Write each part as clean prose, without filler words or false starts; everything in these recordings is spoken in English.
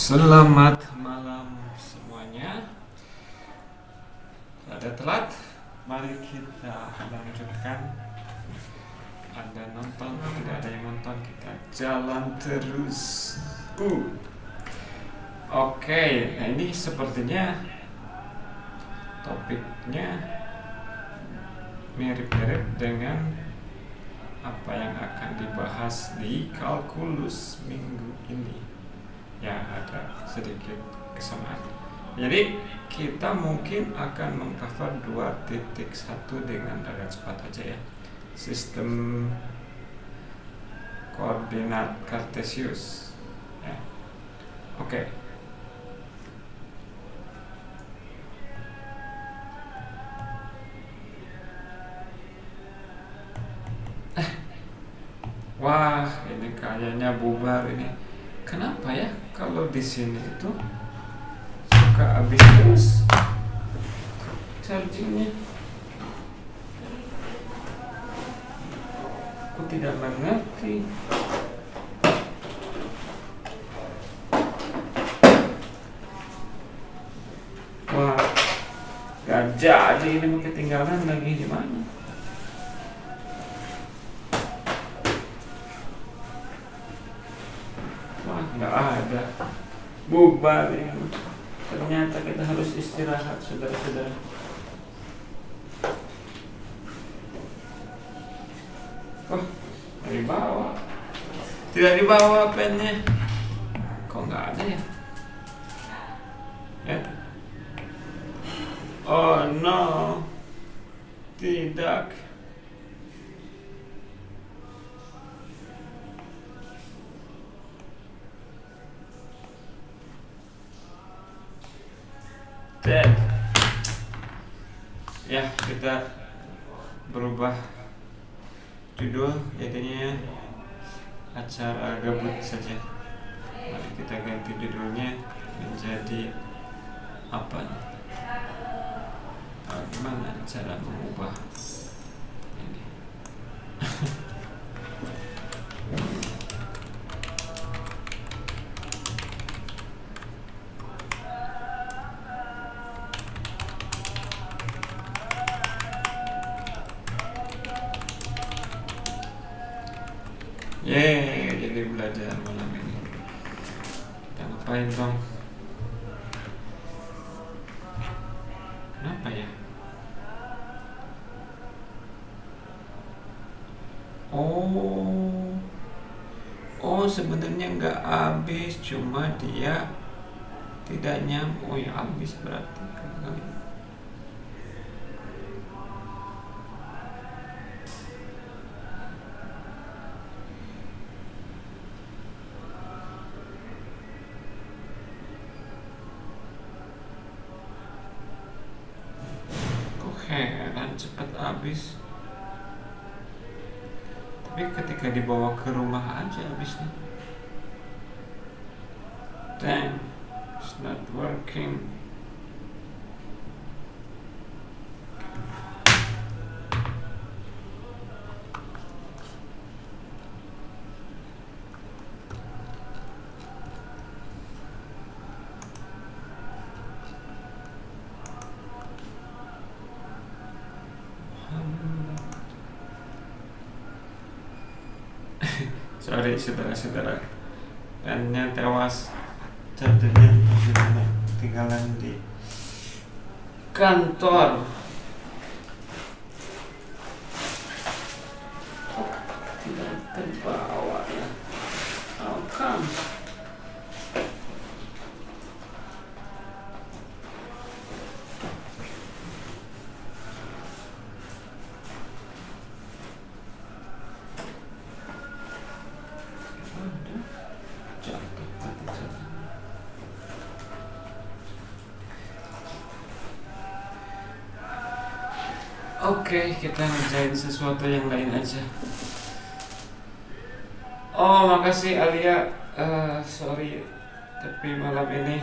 Selamat malam semuanya. Ada telat, mari kita lanjutkan. Ada nonton, tidak ada yang nonton, kita jalan terus. Oke, nah ini sepertinya topiknya mirip-mirip dengan apa yang akan dibahas di kalkulus minggu ini. Ya, ada sedikit kesamaan. Jadi kita mungkin akan mengcover 2.1 dengan agak cepat aja ya. Sistem koordinat kartesius ya. Oke. Wah, ini kayaknya bubar ini. Kenapa ya kalau di sini itu suka habis terus chargingnya? Aku tidak mengerti. Wah, gak jadi ini, mau ketinggalan lagi di mana? Nggak ada, bubar ya. Ternyata kita harus istirahat, saudara-saudara. Oh, dibawa, tidak dibawa pennya. Kok nggak ada ya? Ya. Oh no, tidak. Dead. Ya, kita berubah judul, jadinya acara gabut saja. Mari kita ganti judulnya menjadi apa? Gimana cara mengubah ini? Jadi belajar malam ini. Kita ngapain dong? Kenapa ya? Oh, sebenarnya nggak habis, cuma dia tidak nyambung. Oh ya, habis berarti kali. Heran cepat habis. Tapi ketika dibawa ke rumah aja habisnya. Damn, it's not working. Sorry saudara-saudara, pennya tewas, jadinya tinggalan di kantor. Tidak terbawa ya. How come? Oke, kita ngerjain sesuatu yang lain aja. Oh, makasih Alia. Sorry, tapi malam ini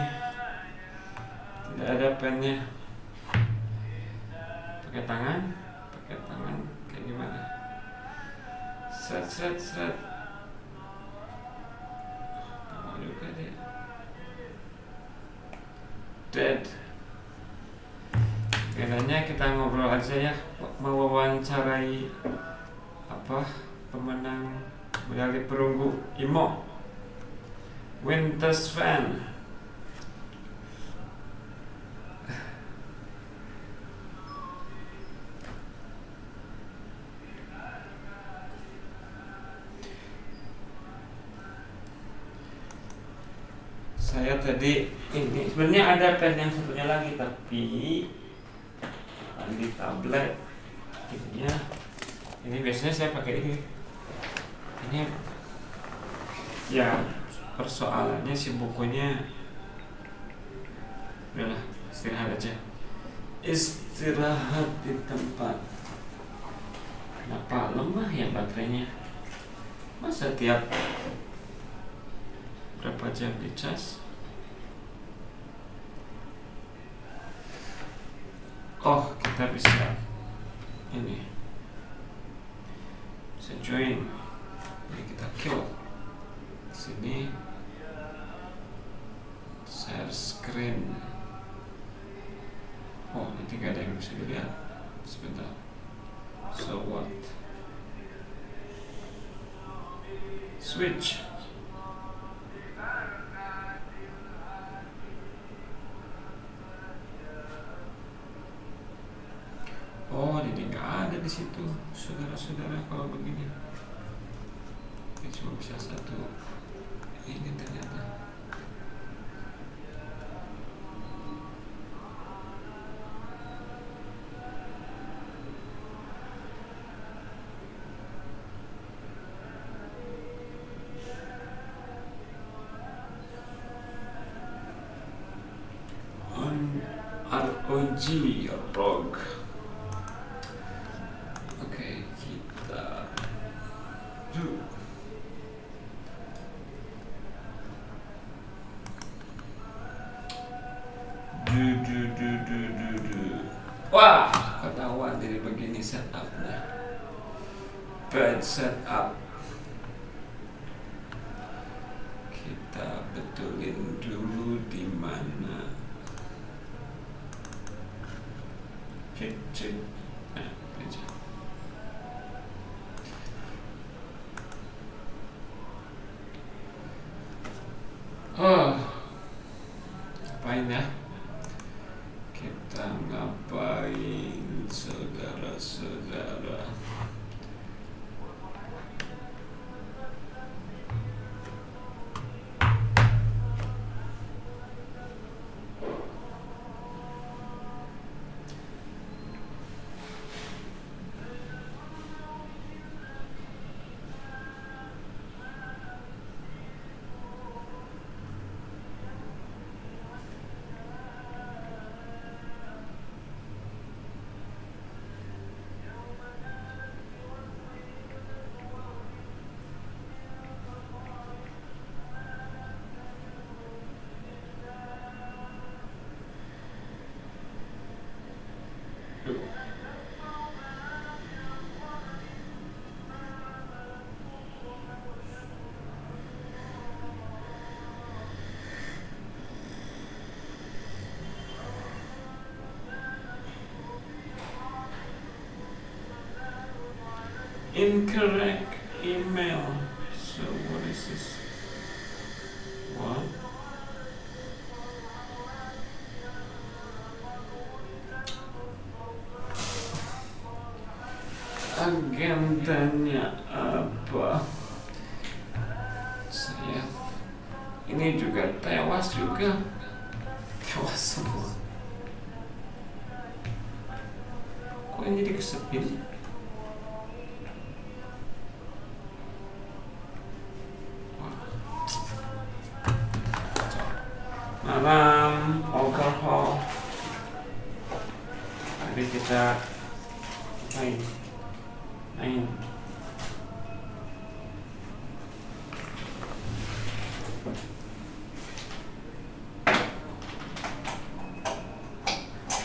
tidak ada pennya. Pakai tangan kayak gimana? Seret. Mau juga dia. dead. Bedanya kita ngobrol aja ya, mewawancarai pemenang medali perunggu IMO Winters Fan. Saya tadi ini sebenarnya ada pen yang satunya lagi, tapi di tablet ininya, ini biasanya saya pakai ini ya. Persoalannya si bukunya udahlah, istirahat aja, istirahat di tempat. Kenapa lemah ya baterainya? Masa tiap berapa jam dicas? Oh, kita bisa ini, bisa join. Ini kita kill sini, share screen. Oh, ini gak ada yang bisa dilihat. Sebentar. So what? Switch. Oh, ini nggak ada di situ, saudara-saudara. Kalau begini, ini cuma bisa satu. Ini ternyata. ROG ROG. Oke, kita Wah, ketahuan dari begini setupnya. Bad setup. Kita betulin dulu di mana. Cek. Nah, aja. Ngapain ya? Kita ngapain, saudara-saudara? Incorrect email. So what is this? What? Agendanya apa? Saya ini juga tewas semua. Kok ini jadi kesepian? Malam, alkohol. Mari kita main.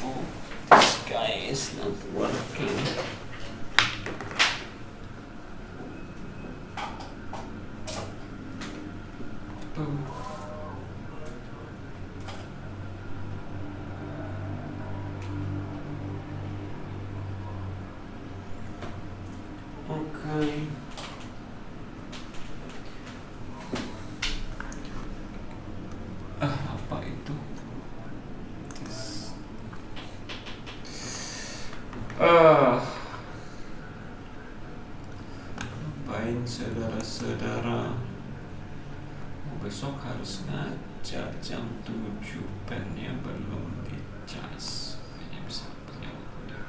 Oh, this guy is not working. Okay. Apa itu? Baik saudara-saudara, besok harus ngajar jam 7, pennya belum dicas. Kayaknya bisa punya udah.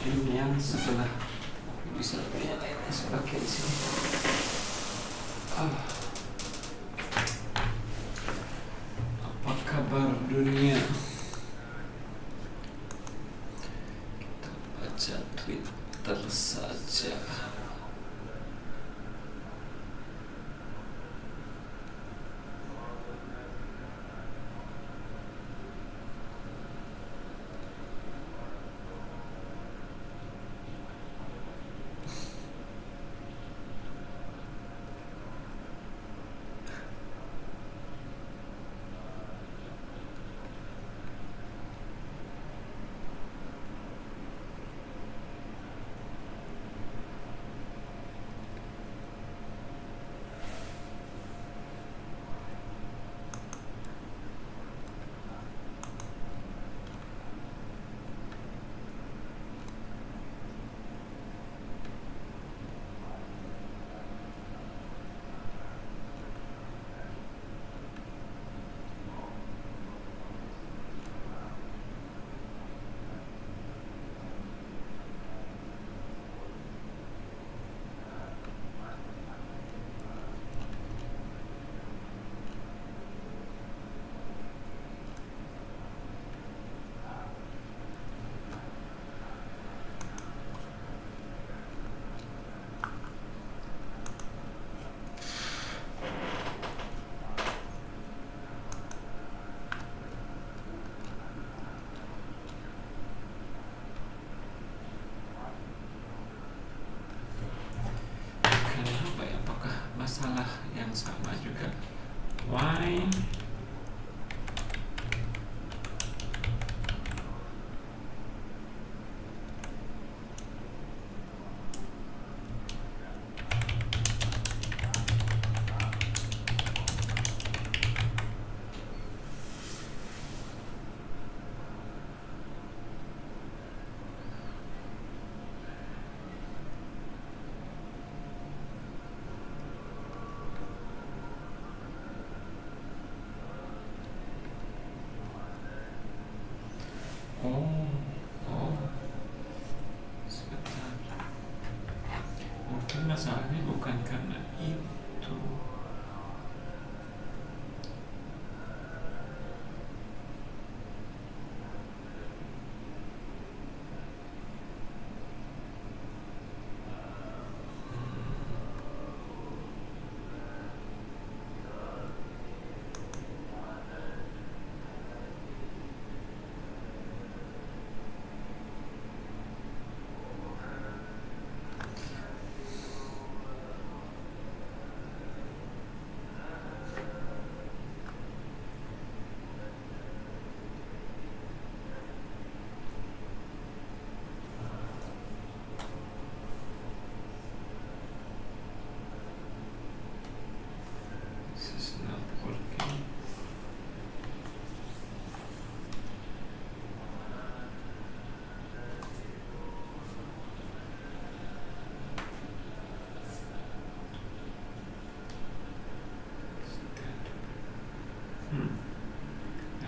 Ini yang setelah bisa nyalain pakai di sini. Apa kabar dunia? Kita baca Twitter saja. Masalah yang sama juga. Why? Sebentar. Mungkin masalahnya bukan karena itu.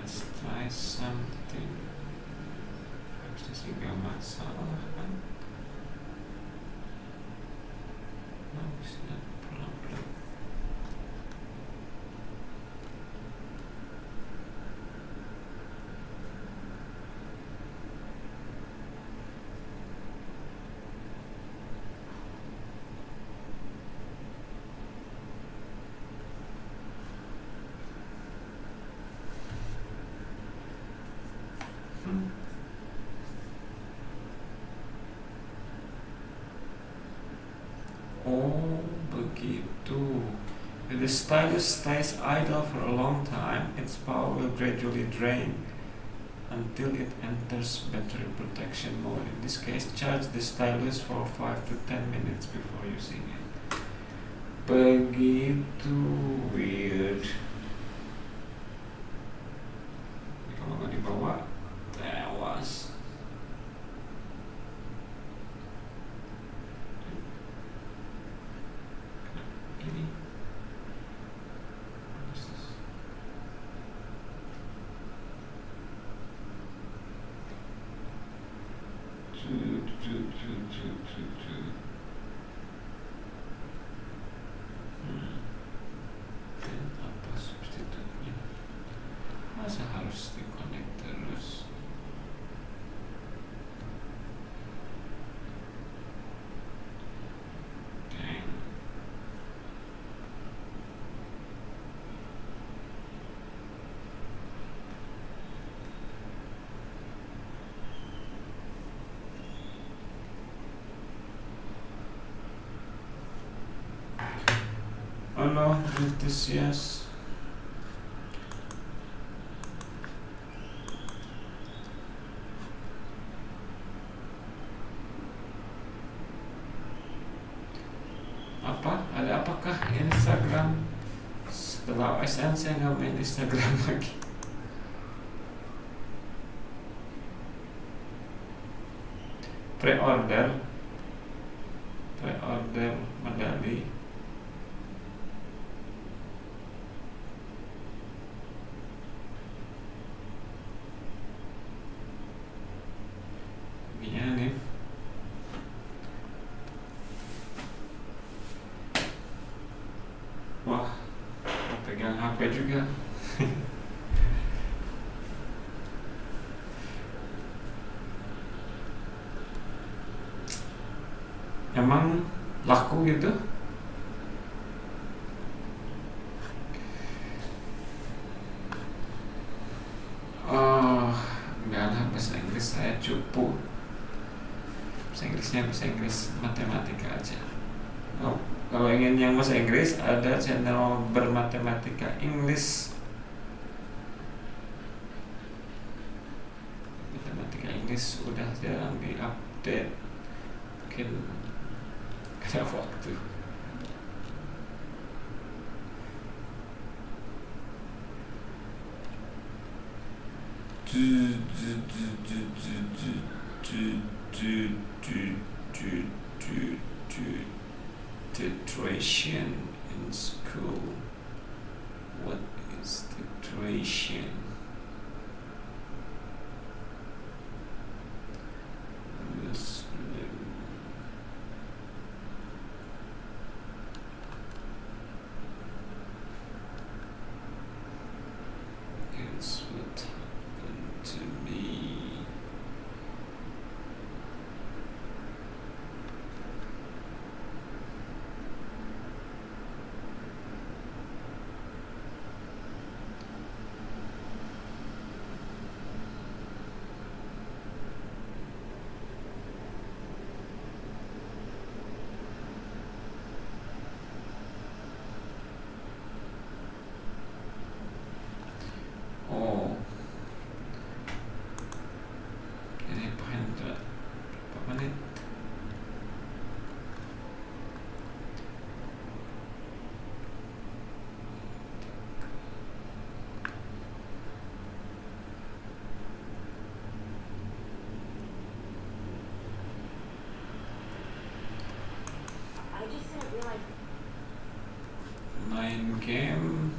Let's try something. Harusnya sih gak masalah kan. No, it's not a problem. the stylus stays idle for a long time, its power will gradually drain until it enters battery protection mode. In this case, charge the stylus for 5 to 10 minutes before using it. Begitu weird. Kalau nggak dibawa, tewas. Ini. Dan apa substitutnya? Masa harus dikonek terus? Dang. Halo, antusias. Ada apakah Instagram? Setelah OSN saya nggak main Instagram lagi. Pre-order medali. Gini nih. Wah, pegang HP juga. Emang laku gitu? Oh, enggak lah, bahasa Inggris saya cupu. Bahasa Inggris matematika aja. Oh, kalau ingin yang bahasa Inggris, ada channel Bermatematika English. Matematika English udah jarang diupdate. Mungkin ada waktu. Titration in school. What is titration? It's what happened to me. Oh, ini berapa menit? Main game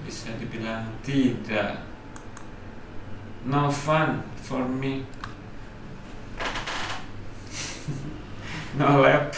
bisa dibilang tidak. No fun for me. No lab.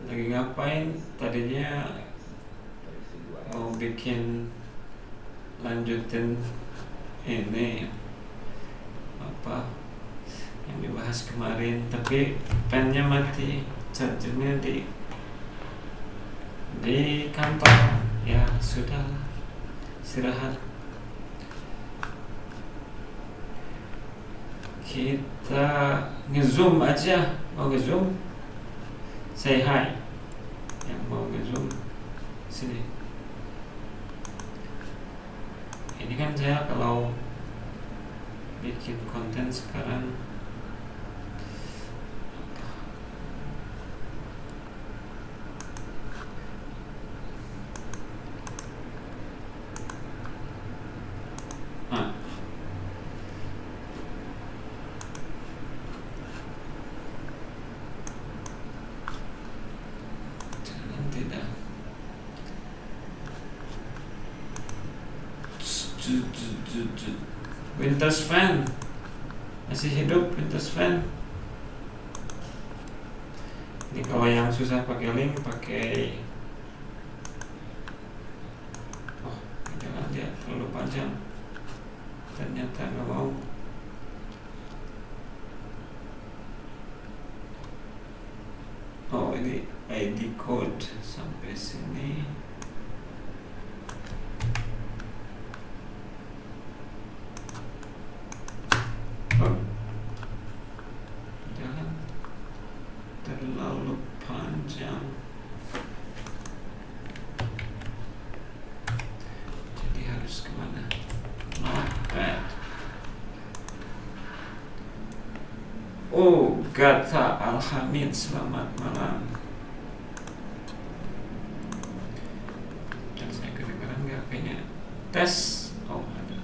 Lagi ngapain? Tadinya mau bikin lanjutin ini apa yang dibahas kemarin, tapi pennya mati, chargernya di kantor. Ya sudah, istirahat. Kita ngezoom aja. Mau ngezoom? Say hi. Yang mau ngezoom sini. Ini kan saya kalau bikin konten sekarang tidak. Windows fan masih hidup. Windows fan ini kalau yang susah pakai link, pakai jangan, dia terlalu panjang, ternyata nggak mau. Ini ID code sampai sini. Jangan terlalu panjang, jadi harus kemana? Notepad. Gata Alhamid, selamat malam. Dan saya kedengeran nggak? Kayaknya tes. Ada.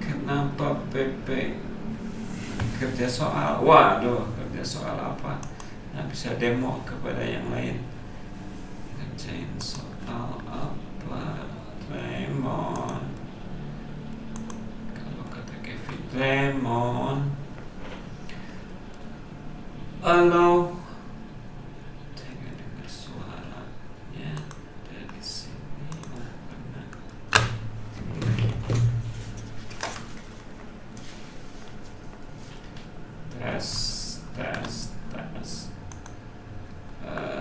Kenapa PP kerja soal? Waduh, kerja soal apa? Nah, bisa demo kepada yang lain. Kerjain soal apa? Lemon. Kalau kata Kevin, lemon. Halo. Saya nggak dengar suaranya dari sini. Karena tes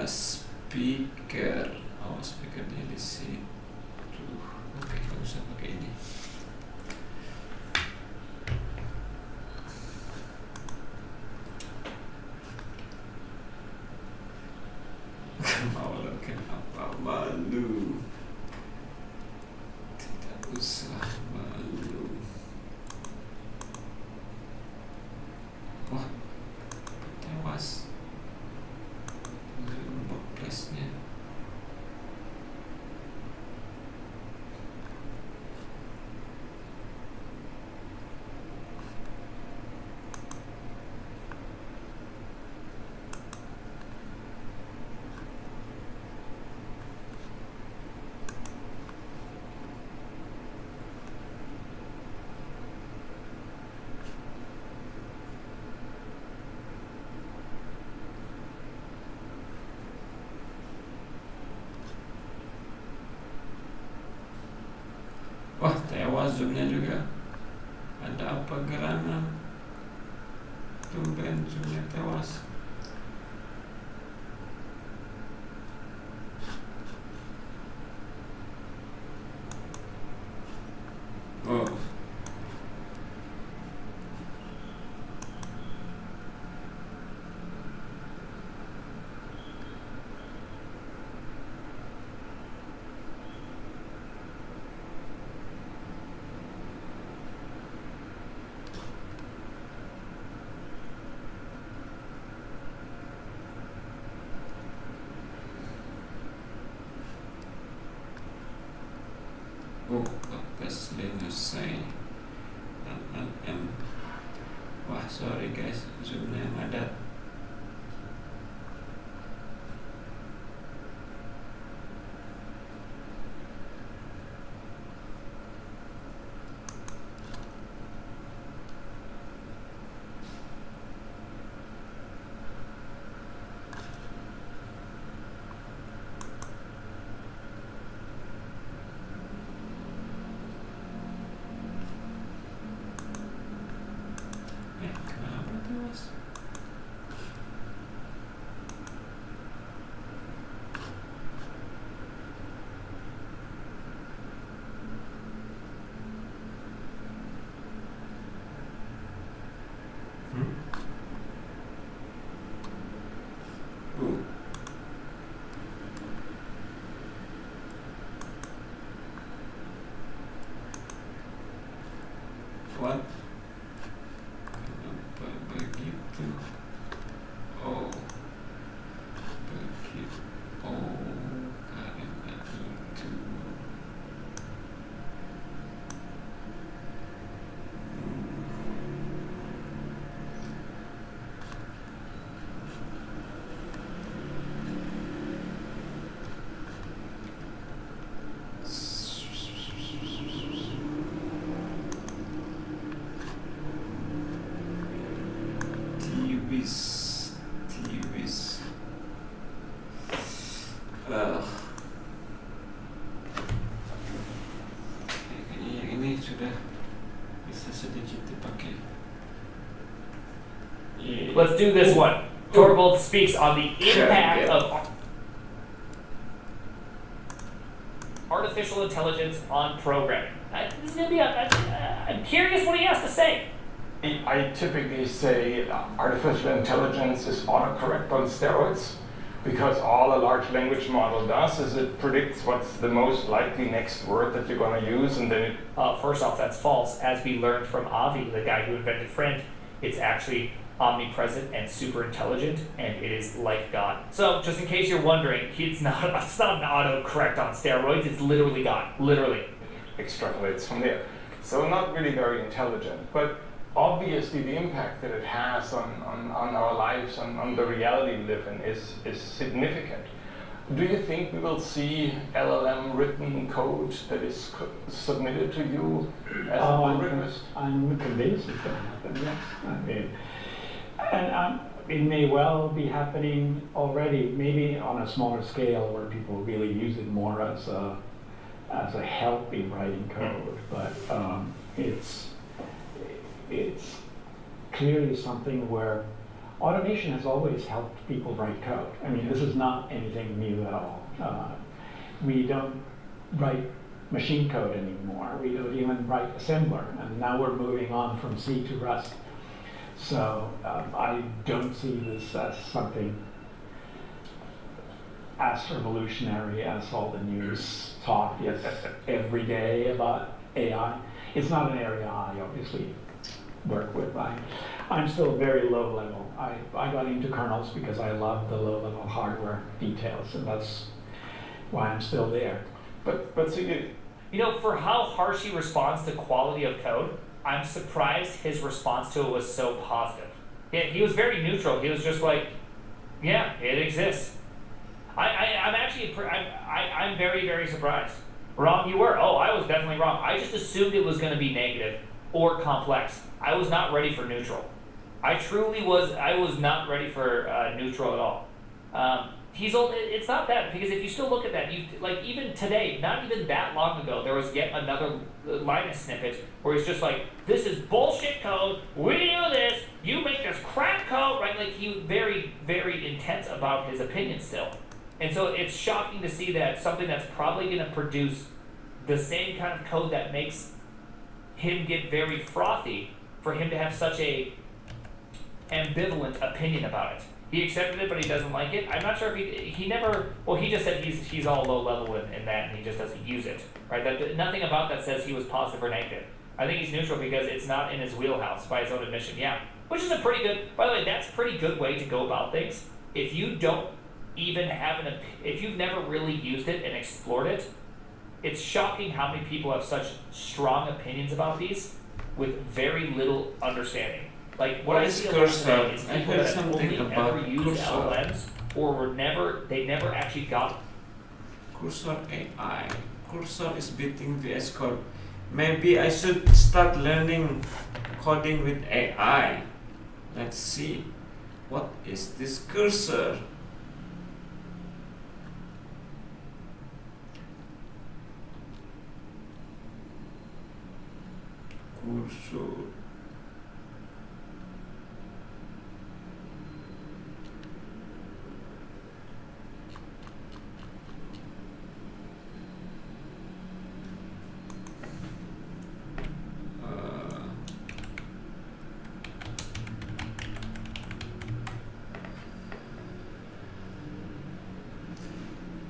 speaker. Speakernya di situ. Oke, nggak usah pakai ini. Malam, kenapa malu? Tidak usah malu. Wah, tewas. Plusnya. Wah, tewas zoomnya juga. Ada apa gerangan? Tumben zoomnya tewas. Lepas Linus saya MLM. Wah, sorry guys, zoomnya ngadat. let's do this one. Torvald speaks on the impact of artificial intelligence on programming. This is going to be I'm curious what he has to say. I typically say artificial intelligence is autocorrect on steroids, because all a large language model does is it predicts what's the most likely next word that you're going to use, and then it... First off, that's false. As we learned from Avi, the guy who invented Friend, it's actually omnipresent and super intelligent, and it is like God. So, just in case you're wondering, it's not an autocorrect on steroids, it's literally God. Literally. Extrapolates from there. So not really very intelligent, but obviously the impact that it has on our lives, on the reality we live in, is significant. Do you think we will see LLM written code that is submitted to you as a pull request? I'm convinced it's going to happen, yes. I mean, and it may well be happening already, maybe on a smaller scale where people really use it more as a help in writing code, but it's clearly something where automation has always helped people write code. I mean, this is not anything new at all. We don't write machine code anymore. We don't even write assembler, and now we're moving on from C to Rust. So I don't see this as something as revolutionary as all the news talk is every day about AI. It's not an area I obviously work with. I'm still very low level. I got into kernels because I love the low level hardware details, and that's why I'm still there. But so you know, for how harsh he responds to quality of code, I'm surprised his response to it was so positive. Yeah, he was very neutral. He was just like, yeah, it exists. I'm very, very surprised. Wrong you were. Oh, I was definitely wrong. I just assumed it was going to be negative or complex. I was not ready for neutral. I was not ready for neutral at all. It's not that, because if you still look at that, even today, not even that long ago, there was yet another Linus snippet where he's just like, this is bullshit code, we do this, you make this crap code, right? Like, he was very, very intense about his opinion still. And so it's shocking to see that something that's probably going to produce the same kind of code that makes him get very frothy, for him to have such a ambivalent opinion about it. He accepted it, but he doesn't like it. I'm not sure if he never, well, he just said he's all low level in that, and he just doesn't use it, right? Nothing about that says he was positive or negative. I think he's neutral because it's not in his wheelhouse, by his own admission, yeah. Which is a pretty good, by the way, that's a pretty good way to go about things. If you don't even have if you've never really used it and explored it, it's shocking how many people have such strong opinions about these with very little understanding. Like, what I see a lot today is people that have only ever used LLMs or they never actually got Cursor AI. Cursor is beating VS Code. Maybe I should start learning coding with AI. Let's see. What is this cursor? Cursor.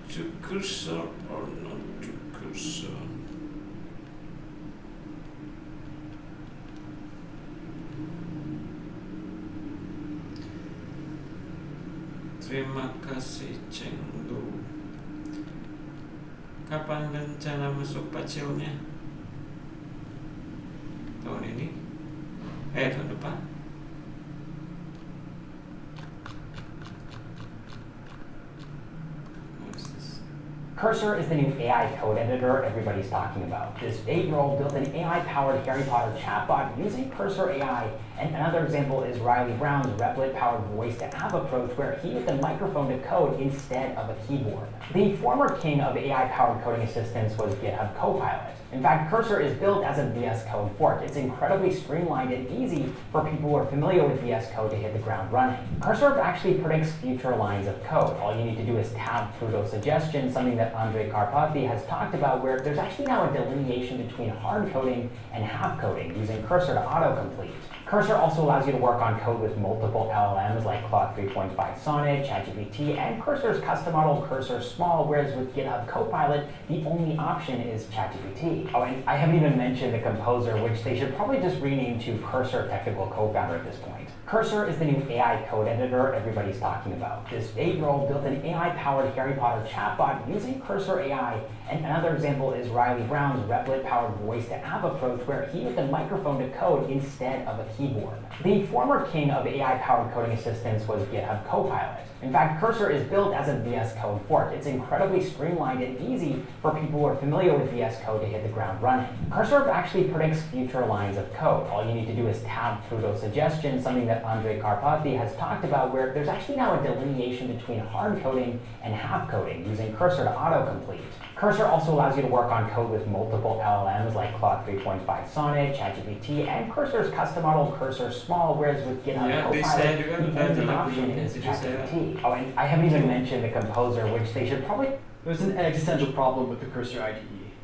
To cursor or not to cursor? Terima kasih Chengdu. Kapan rencana masuk pacilnya? Tahun ini? Tahun depan? Cursor is the new AI code editor everybody's talking about. This 8-year-old built an AI-powered Harry Potter chatbot using Cursor AI And another example is Riley Brown's Replit-powered voice-to-app approach, where he used a microphone to code instead of a keyboard. The former king of AI-powered coding assistants was GitHub Copilot. In fact, Cursor is built as a VS Code fork. It's incredibly streamlined and easy for people who are familiar with VS Code to hit the ground running. Cursor actually predicts future lines of code. All you need to do is tab through those suggestions, something that Andrej Karpathy has talked about, where there's actually now a delineation between hard coding and half coding using Cursor to autocomplete. Cursor also allows you to work on code with multiple LLMs like Claude 3.5 Sonnet, ChatGPT, and Cursor's custom model Cursor Small, whereas with GitHub Copilot, the only option is ChatGPT. Oh, and I haven't even mentioned the composer, which they should probably just rename to Cursor Technical Co-founder at this point. Cursor is the new AI code editor everybody's talking about. This 8-year-old built an AI-powered Harry Potter chatbot using Cursor AI, and another example is Riley Brown's Replit-powered voice-to-app approach, where he used a microphone to code instead of a keyboard. The former king of AI-powered coding assistants was GitHub Copilot. In fact, Cursor is built as a VS Code fork. It's incredibly streamlined and easy for people who are familiar with VS Code to hit the ground running. Cursor actually predicts future lines of code. All you need to do is tab through those suggestions, something that Andrej Karpathy has talked about, where there's actually now a delineation between hard coding and half coding using Cursor to autocomplete. Cursor also allows you to work on code with multiple LLMs like Claude 3.5 Sonnet, ChatGPT, and Cursor's custom model Cursor Small, whereas with GitHub Copilot, the only option is ChatGPT. Oh, and I haven't even mentioned the composer, which they should probably... There's an existential problem with the Cursor IDE.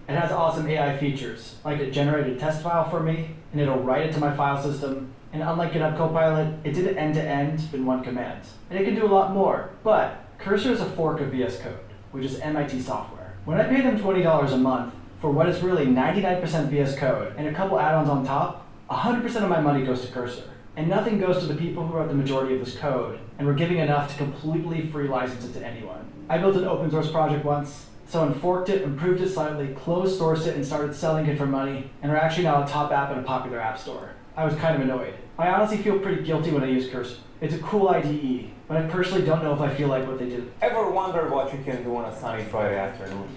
It has awesome AI features, like it generated a test file for me, and it'll write it to my file system. And unlike GitHub Copilot, it did it end-to-end in one command. And it can do a lot more, but Cursor is a fork of VS Code, which is MIT software. When I pay them $20 a month for what is really 99% VS Code and a couple add-ons on top, 100% of my money goes to Cursor. And nothing goes to the people who wrote the majority of this code, and we're giving enough to completely free license it to anyone. I built an open source project once, someone forked it, improved it slightly, closed sourced it, and started selling it for money, and we're actually now a top app in a popular app store. I was kind of annoyed. I honestly feel pretty guilty when I use Cursor. It's a cool IDE, but I personally don't know if I feel like what they did. Ever wonder what you can do on a sunny Friday afternoon?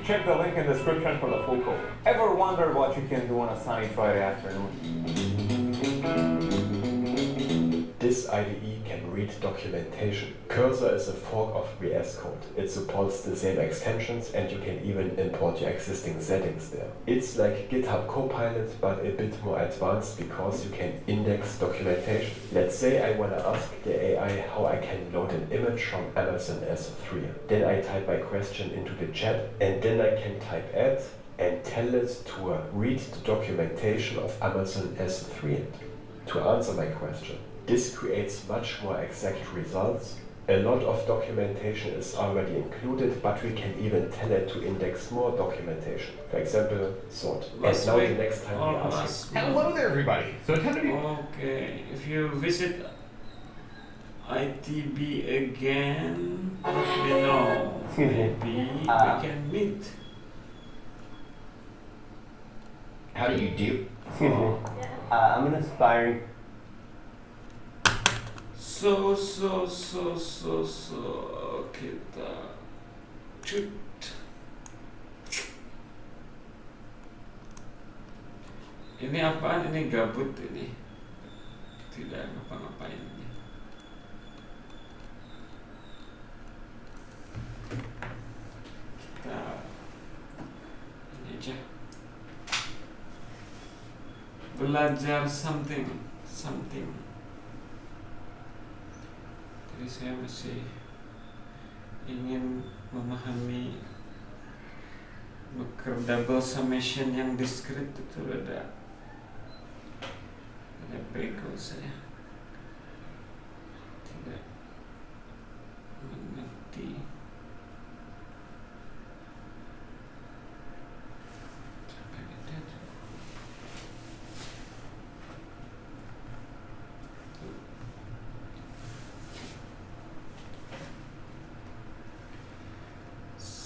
Check the link in the description for the full code. Ever wonder what you can do on a sunny Friday afternoon? This IDE can read documentation. Cursor is a fork of VS Code. It supports the same extensions, and you can even import your existing settings there. It's like GitHub Copilot, but a bit more advanced because you can index documentation. Let's say I want to ask the AI how I can load an image from Amazon S3. Then I type my question into the chat, and then I can type add and tell it to read the documentation of Amazon S3 to answer my question. This creates much more exact results. A lot of documentation is already included, but we can even tell it to index more documentation. For example, sort. And now the next time we ask you. Hello there, everybody. So attempt to be... Okay, if you visit ITB again, let me know. Excuse me. Maybe we can meet. How do you do? Excuse me. I'm an aspiring... So kita cut. Ini apaan? Ini gabut ini. Tidak ngapa-ngapain ini. Kita ini aja. Belajar something. Jadi saya masih ingin memahami double summation yang discrete itu ada bego saya tidak mengerti.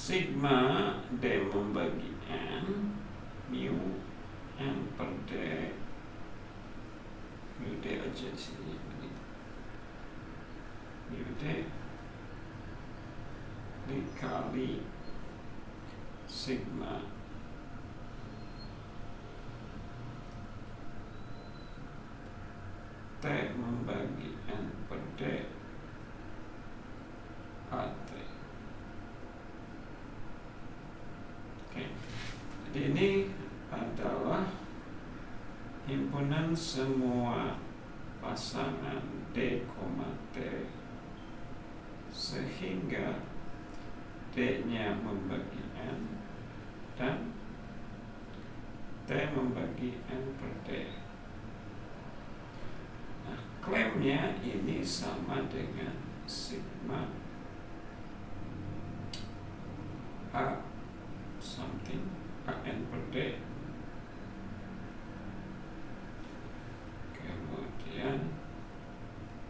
Sigma D membagi N mu N per D mu D aja di sini mu D kali sigma T membagi N per D AT. Oke. Jadi ini adalah himpunan semua pasangan D, T sehingga D-nya membagi N dan T membagi N per D. Nah, klaimnya ini sama dengan sigma A something AN per D, kemudian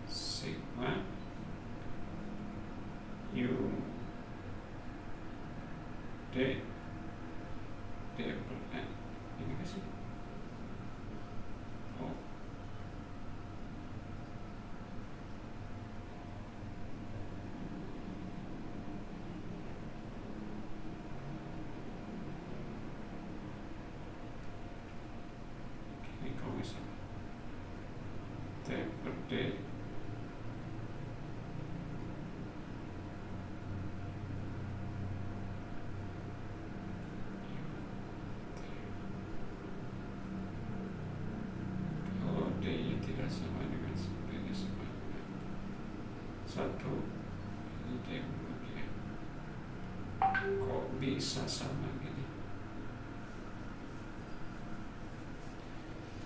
sigma U D per N. Ini kasih oh ini kalau misalnya T per D kalau D-nya tidak sama dengan D-nya sama dengan 1, ini D kemudian kok bisa sama gini?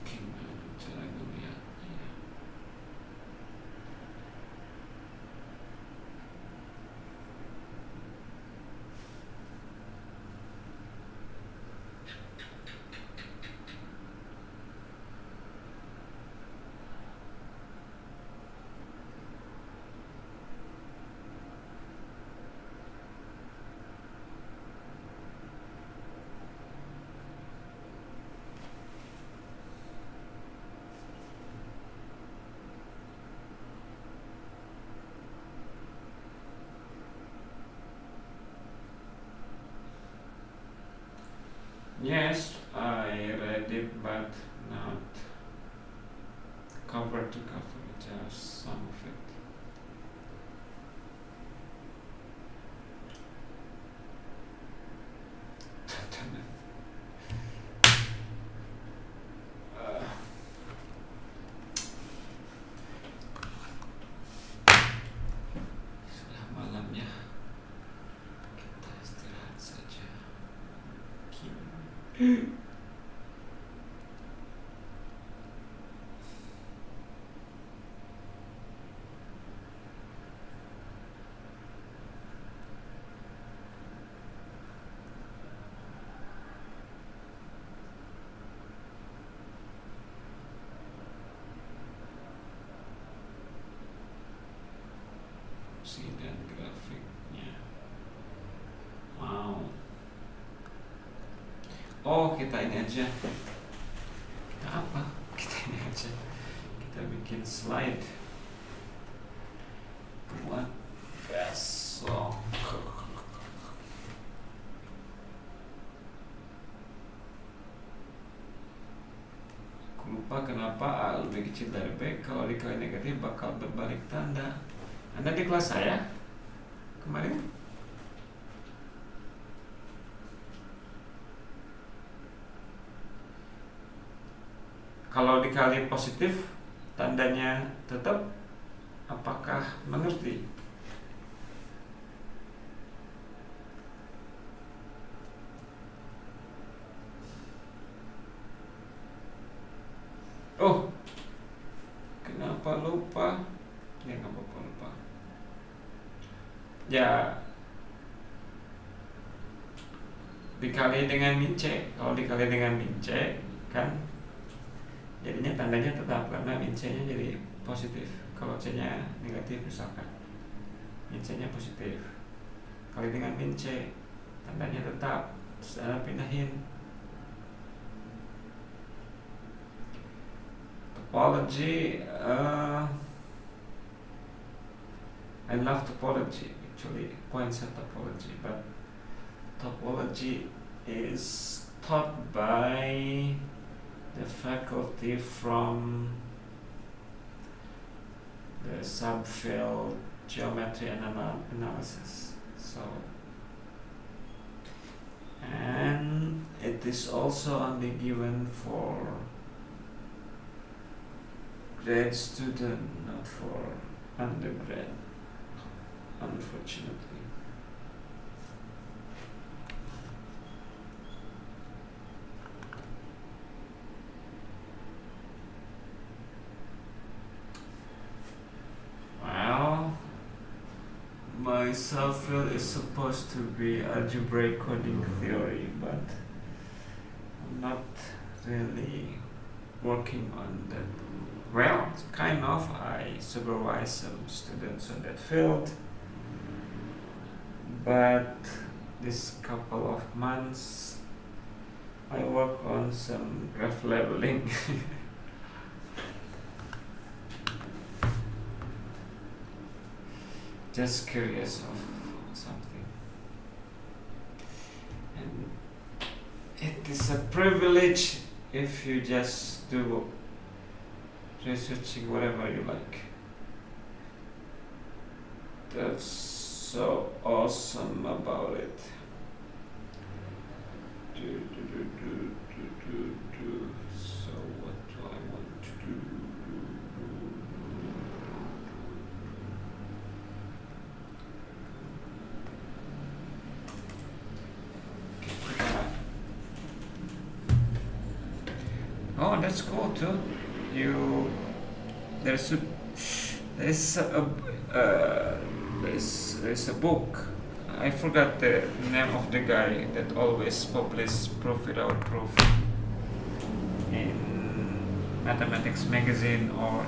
Gimana cara ngeliatnya? Yes, I read it, but not cover to cover, just some of it. Sudah malam ya, kita istirahat saja. Dan grafiknya, wow. Oh, kita ini aja. Kita apa? Kita ini aja. Kita bikin slide buat besok. Aku lupa kenapa A lebih kecil dari B. Kalau dikali negatif bakal berbalik tanda. Anda di kelas saya kemarin? Kalau dikali positif, tandanya tetap. Apakah mengerti? Oh, kenapa lupa? Ya nggak apa-apa lupa. Ya, dikali dengan min C. Kalau dikali dengan min C, kan jadinya tandanya tetap karena min C-nya jadi positif. Kalau C-nya negatif misalkan, min C-nya positif. Kali dengan min C, tandanya tetap. Terus Anda pindahin. Topology, I love topology. Actually, point set topology, but topology is taught by the faculty from the subfield geometry and analysis. So, and it is also only given for grad student, not for undergrad, unfortunately. Well, my subfield is supposed to be algebraic coding theory, but I'm not really working on that. Well, kind of. I supervise some students on that field, but this couple of months I work on some graph labeling. Just curious of something. And it is a privilege if you just do researching whatever you like. That's so awesome about it. So what do I want to do? Oh, that's cool too. There's a book. I forgot the name of the guy that always publishes proof without proof in Mathematics magazine or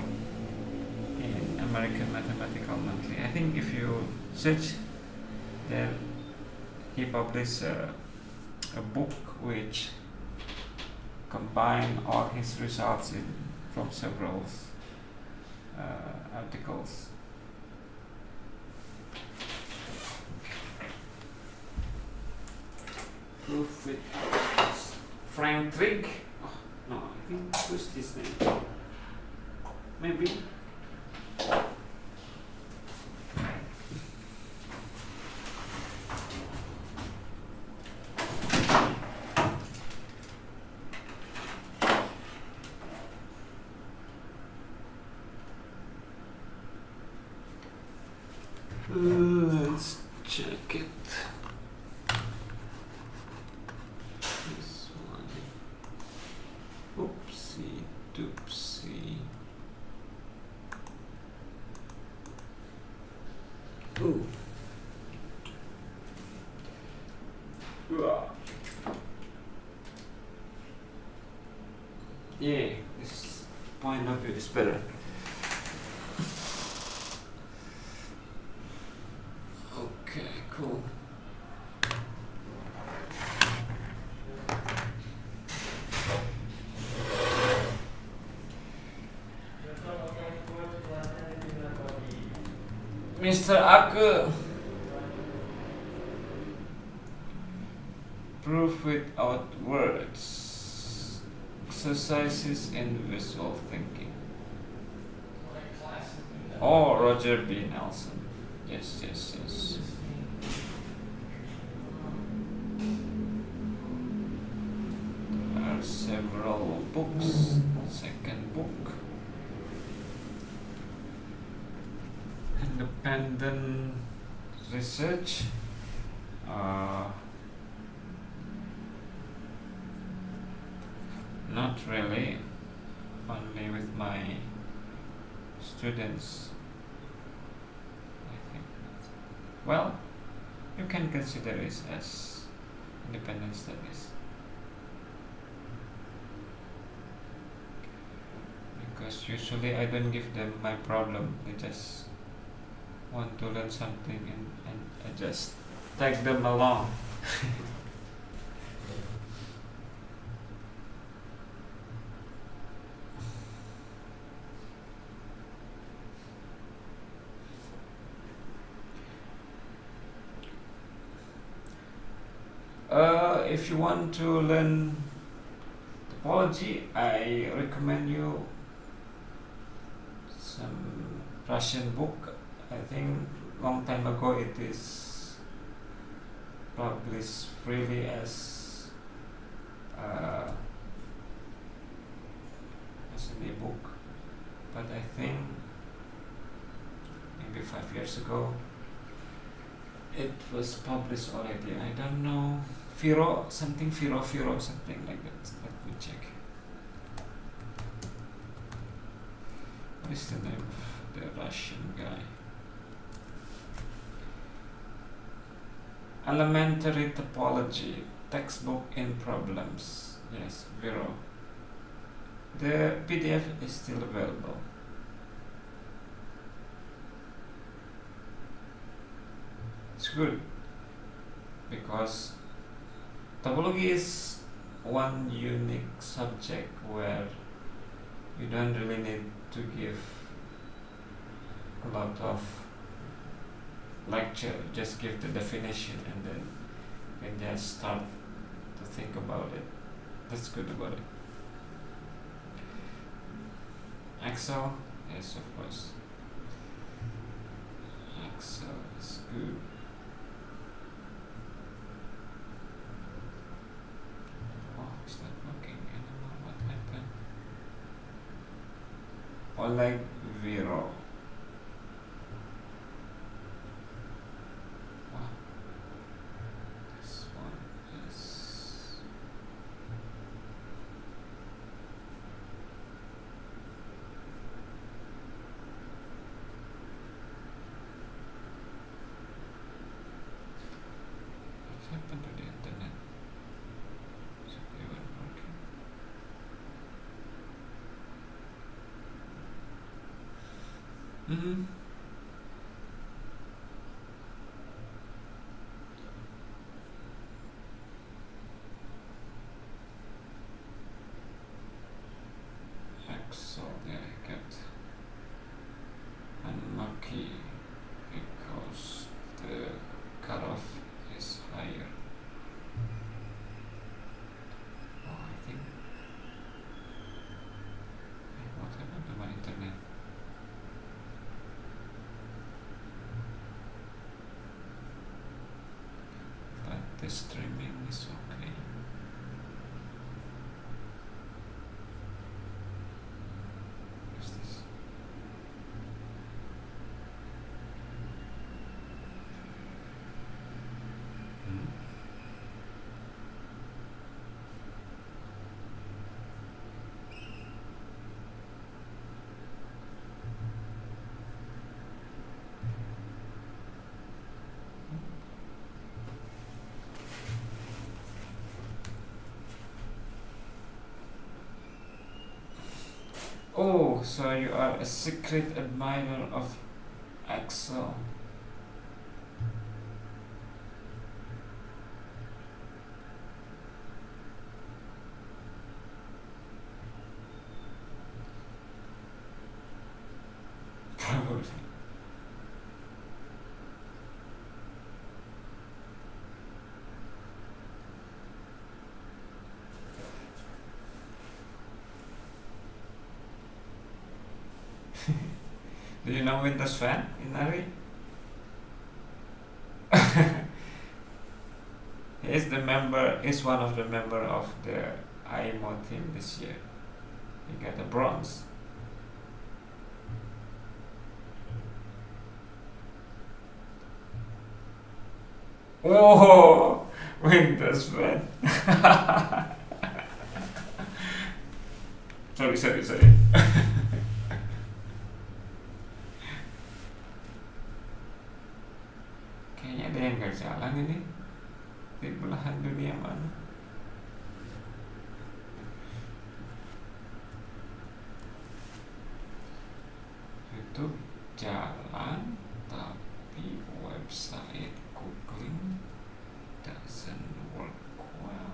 in American Mathematical Monthly. I think if you search there, he published a book which combine all his results from several articles. Proof with Frank Trigg. Oh, no, I think who's his name? Maybe. Let's check it. This one. Oopsie doopsie. Ooh. Yeah, this point of view is better. Okay, cool. Mr. Ake, proof without words, exercises in visual thinking. Oh, Roger B. Nelson. Yes. There are several books. Second book. Independent research. Not really. Only with my students. Well, you can consider it as independent studies. Because usually I don't give them my problem, they just want to learn something and I just take them along. if you want to learn topology, I recommend you some Russian book. I think long time ago it is published freely as an ebook, but I think maybe 5 years ago it was published already. I don't know, Firo something like that. Let me check. What is the name of the Russian guy? Elementary Topology, Textbook in Problems. Yes, Vero. The PDF is still available. It's good because topology is one unique subject where you don't really need to give a lot of lecture, just give the definition and then you can just start to think about it. That's good about it. Excel, yes, of course. Excel is good. Oh, it's not working anymore. What happened? Oleg Viro. Wow. This one is. What happened to the internet? Is it even working? Mm-hmm. Excel, yeah, I get unlucky because the cutoff is higher. Oh, I think. What happened to my internet? But the streaming is okay. What's this? Hmm? Oh, so you are a secret admirer of Excel. Probably. Do you know Windows fan in Ari? He's one of the member of the IMO team this year. He got a bronze. Oh, Windows fan. sorry. Kayaknya ada yang gak jalan ini di belahan dunia mana. YouTube jalan tapi website googling doesn't work well.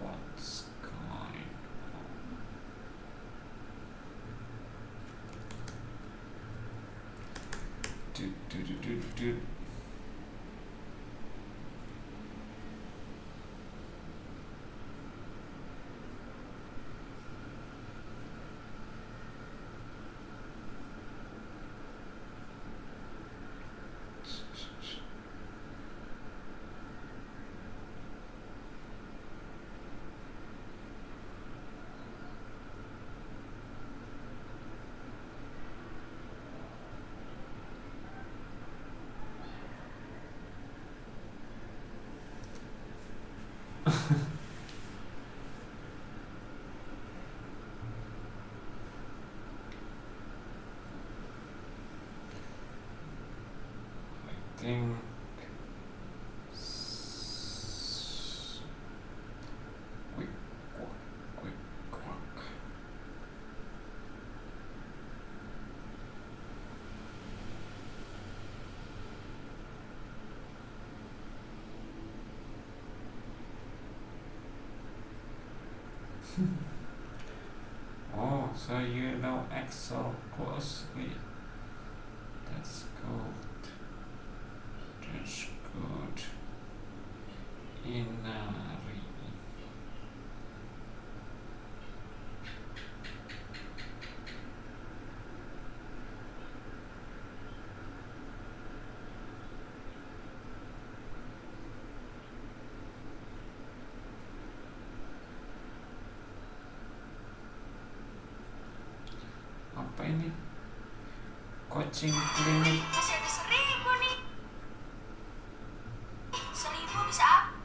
What's going on? think quick quack. Oh, so you know Excel closely. That's good. That's good. Inari. Apa ini? Coaching klinik. Masih ada 1.000 nih. 1.000 bisa apa?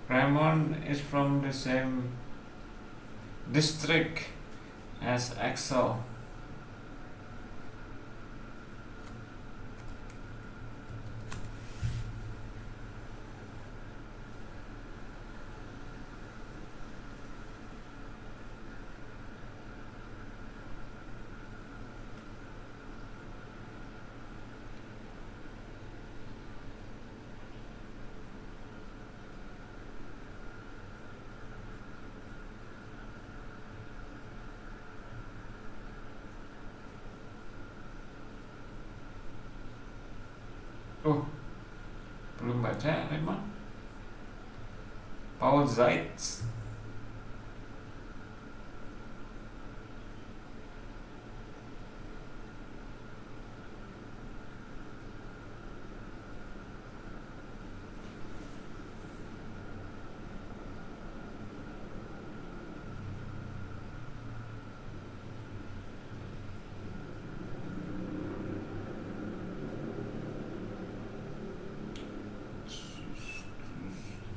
Ramon is from the same district as Axel. Oh, belum baca Raymond. Paul Zeitz.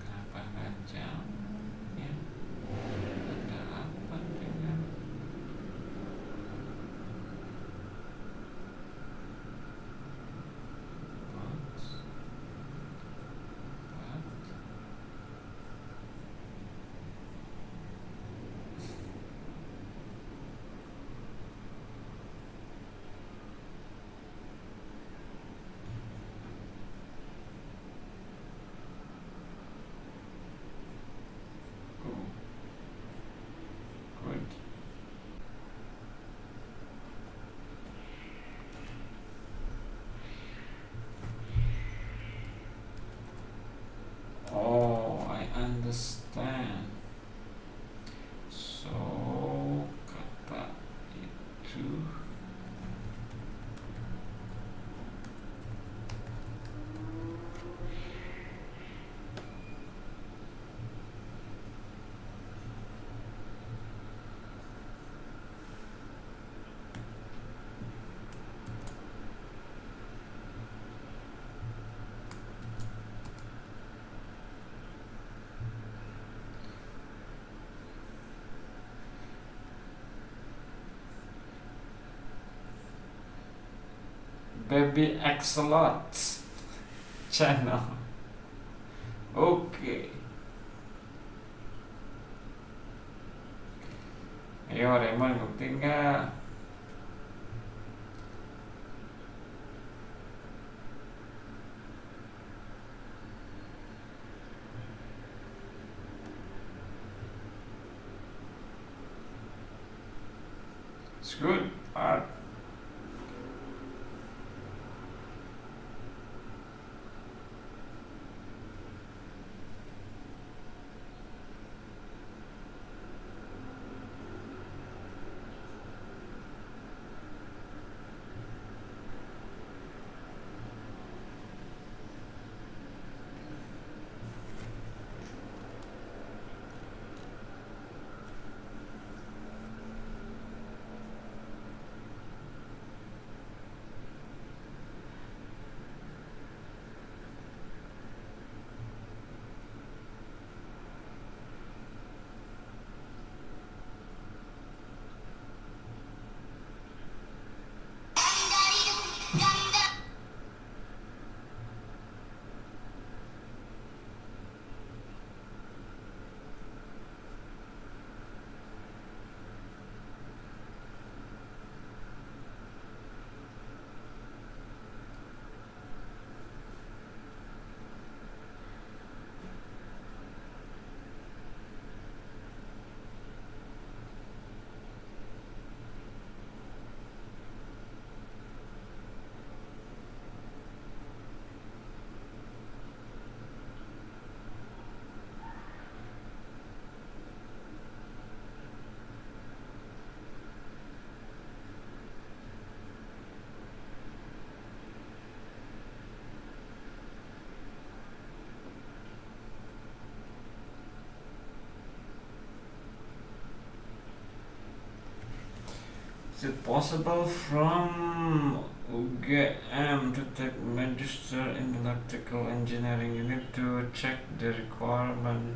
Kenapa nggak jam? Ya, ada apa dengan box? What? Oh, good. Oh, I understand. So, kata itu Baby Axolot channel. Oke. Ayo Raymond, ngerti nggak? It's good art. Is it possible from UGM to take Magister in Electrical Engineering? You need to check the requirement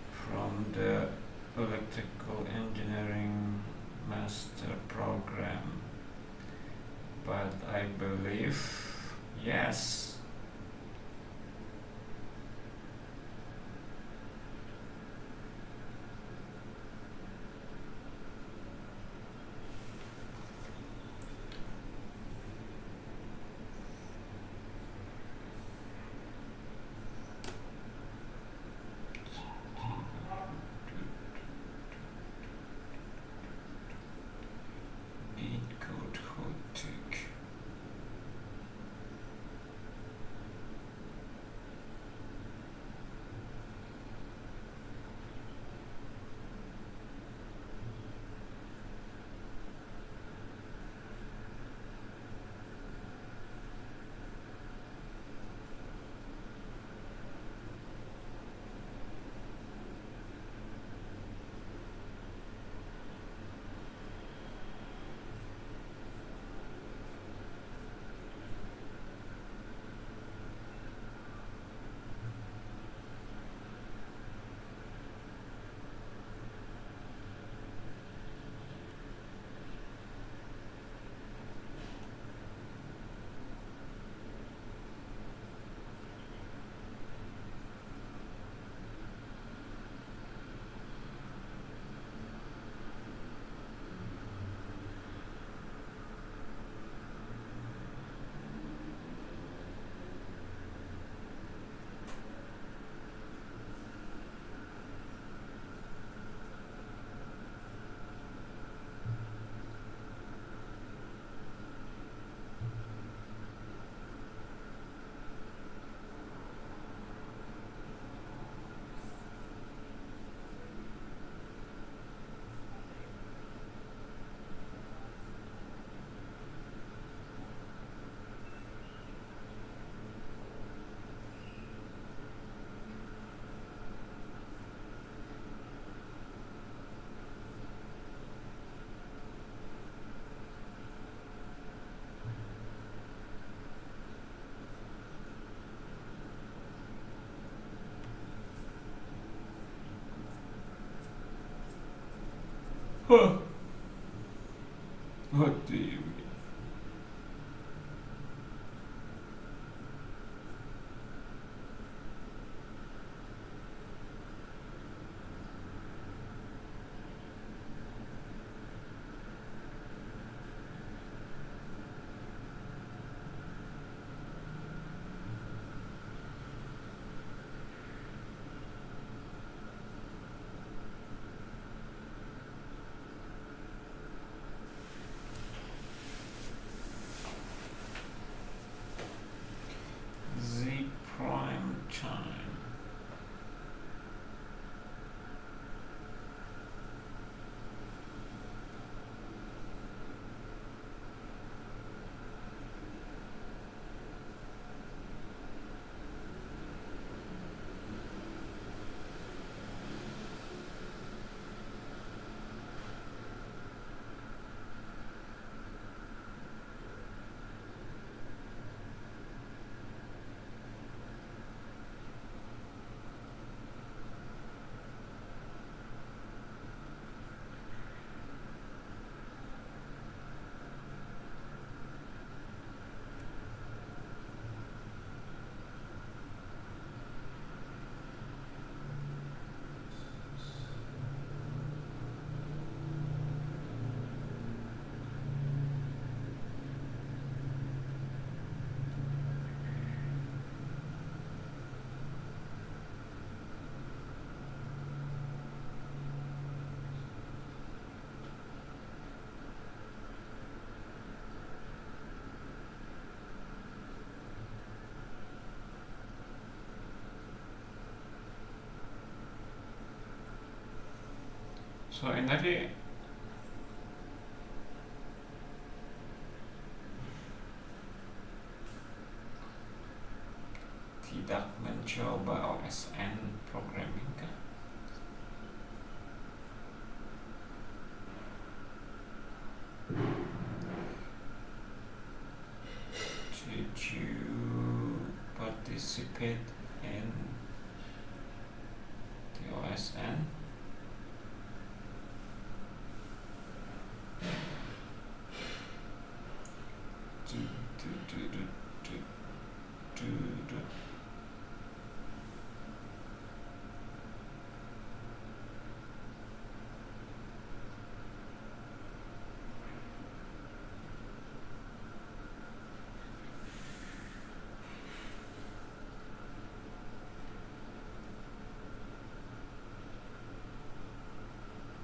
from the Electrical Engineering Master Program. But I believe yes. Code Hotik. Huh. What do you mean? Selain tadi tidak mencoba OSN programming kah? Did you participate in the OSN?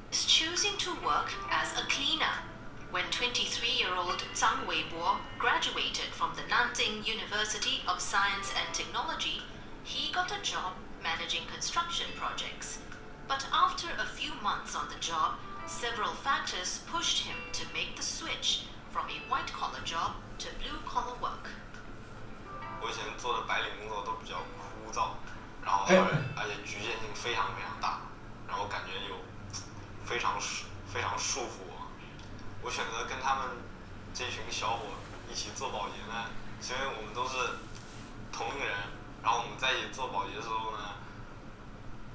Is choosing to work as a cleaner. When 23-year-old Zhang Weibo graduated from the Nanjing University of Science and Technology, he got a job managing construction projects. But after a few months on the job, several factors pushed him to make the switch from a white-collar job to blue-collar work. 我以前做的白领工作都比较枯燥，然后而且局限性非常非常大，然后感觉有非常束缚我。我选择跟他们这群小伙一起做保洁呢，是因为我们都是同一个人，然后我们在一起做保洁的时候呢，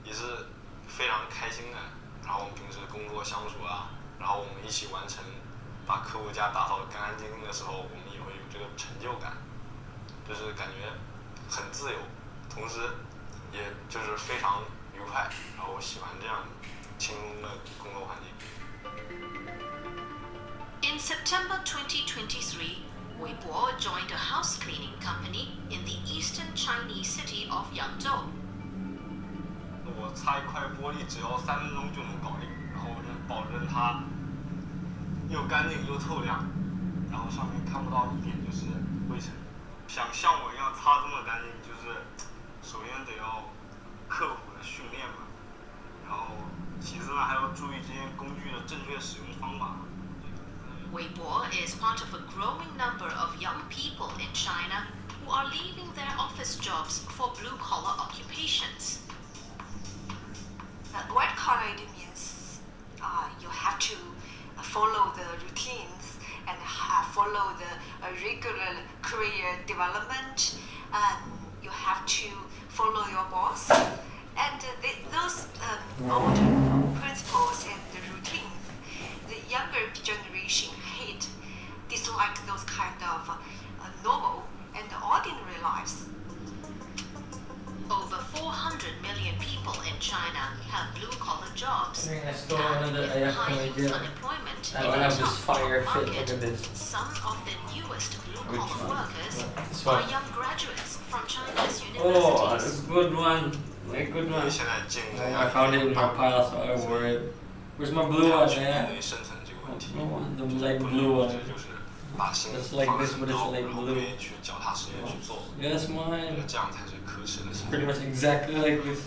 也是非常开心的。然后我们平时工作相处啊，然后我们一起完成把客户家打扫得干干净净的时候，我们也会有这个成就感，就是感觉很自由，同时也就是非常愉快。然后我喜欢这样轻松的工作环境。In September 2023, Weibo joined a house cleaning company in the eastern Chinese city of Yangzhou. 我擦一块玻璃只要3分钟就能搞定，然后能保证它又干净又透亮，然后上面看不到一点就是灰尘。想像我一样擦这么干净，就是首先得要刻苦的训练嘛，然后其次呢还要注意这些工具的正确使用方法。Weibo is part of a growing number of young people in China who are leaving their office jobs for blue-collar occupations. White collar it means you have to follow the routines and follow the regular career development. You have to follow your boss, and those old principles and the routines, the younger generation dislike those kind of normal and ordinary lives. Over 400 million people in China have blue-collar jobs. I stole And one of the with high AF youth unemployment I in the have this tough fire job fit, market, look at this. some of the newest blue-collar workers This are one. young graduates from China's Oh, that's universities. a good one. A good 因 one. 为现在竞争 I found it in my pile, so I wore it. Where's my blue 要 one, 去面 man? 对生存这个问题， Blue one, the 就是 light 不 blue 能 one. 就是把心 It's like 放 this, 得 but 很 it's 高， like 然后 blue. 愿意去脚踏实地地去做， Yeah, that's 我觉 mine. 得这样才是可持的行 Pretty 为。 much exactly like this.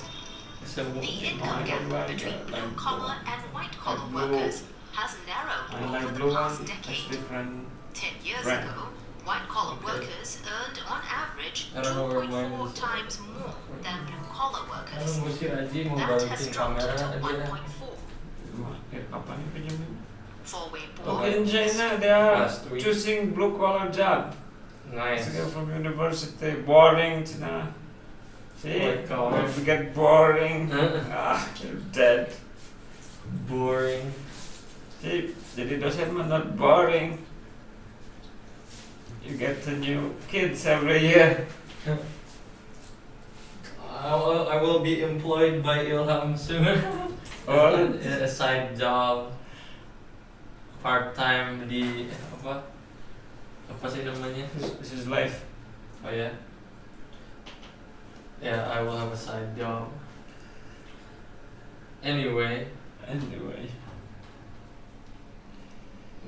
Except The one. income gap between blue-collar and white-collar workers has narrowed I over like the blue one. past It's decade. different. 10 years Right. ago, white-collar Okay. workers earned on average I don't know where mine 2.4 is. times more than blue-collar Alam workers. mo si Raji mau That has balikin dropped kamera to dia. 1.4. Kapan ini pinjemin? For Weibo, Okay, in China they are Last week. choosing blue collar job. Nice. It's from university, boring, China. See, White collar. if you get boring, you're dead. Boring. See, jadi dosen mah not boring. You get the new kids every year. I will be employed by Ilham soon. Oh. A side job. Part time di apa? Apa sih namanya? This is life. Oh yeah. Yeah, I will have a side job. Anyway,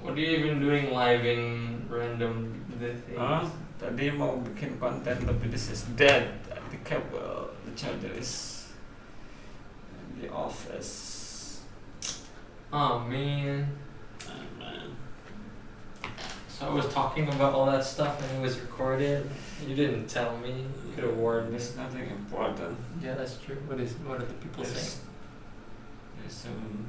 what are you even doing live in random the things? Hah? Tadi mau bikin konten tapi this is dead. The cable, the charger is in the office. Oh man. Oh, man. So I was talking about all that stuff and it was recorded. You didn't tell me. You could have warned me. There's nothing important. Yeah, that's true. What are the people saying? There's some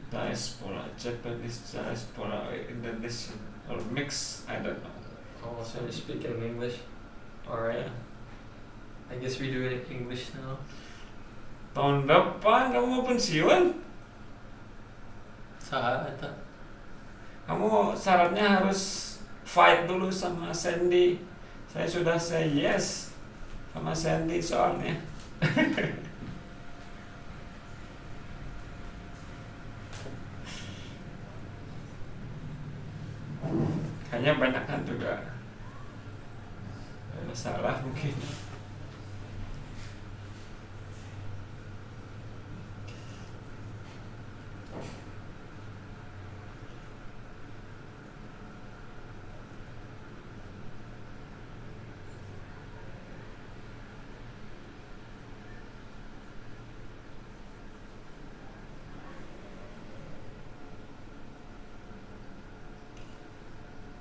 diaspora, Japanese diaspora, Indonesian, or mix, I don't know. Oh, so you're speaking in English? Alright. I guess we do it in English now. Tahun depan kamu mau pensiun? Saat. Kamu syaratnya harus fight dulu sama Sandy. Saya sudah say yes sama Sandy soalnya. Kayaknya banyak kan juga masalah mungkin.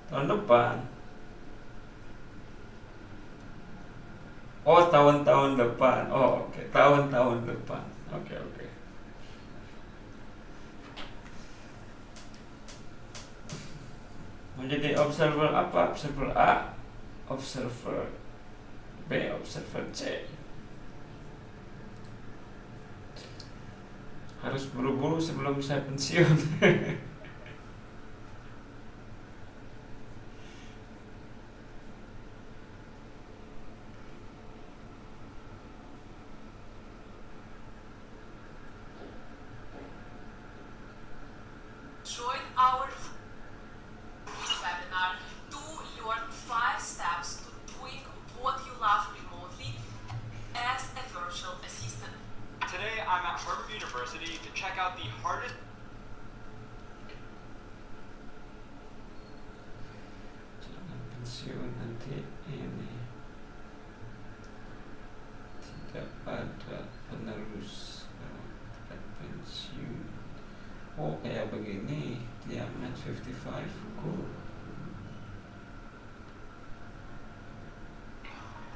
Tahun depan. Oh, tahun-tahun depan. Oh, oke. Tahun-tahun depan. Oke. Mau jadi observer apa? Observer A, observer B, observer C. Harus buru-buru sebelum saya pensiun. Join our webinar, Do Your 5 Steps to Doing What You Love Remotely as a Virtual Assistant. Today I'm at Harvard University to check out the hardest Jangan pensiun nanti ini tidak ada penerus pensiun. Oh, kayak begini dia match 55 cool.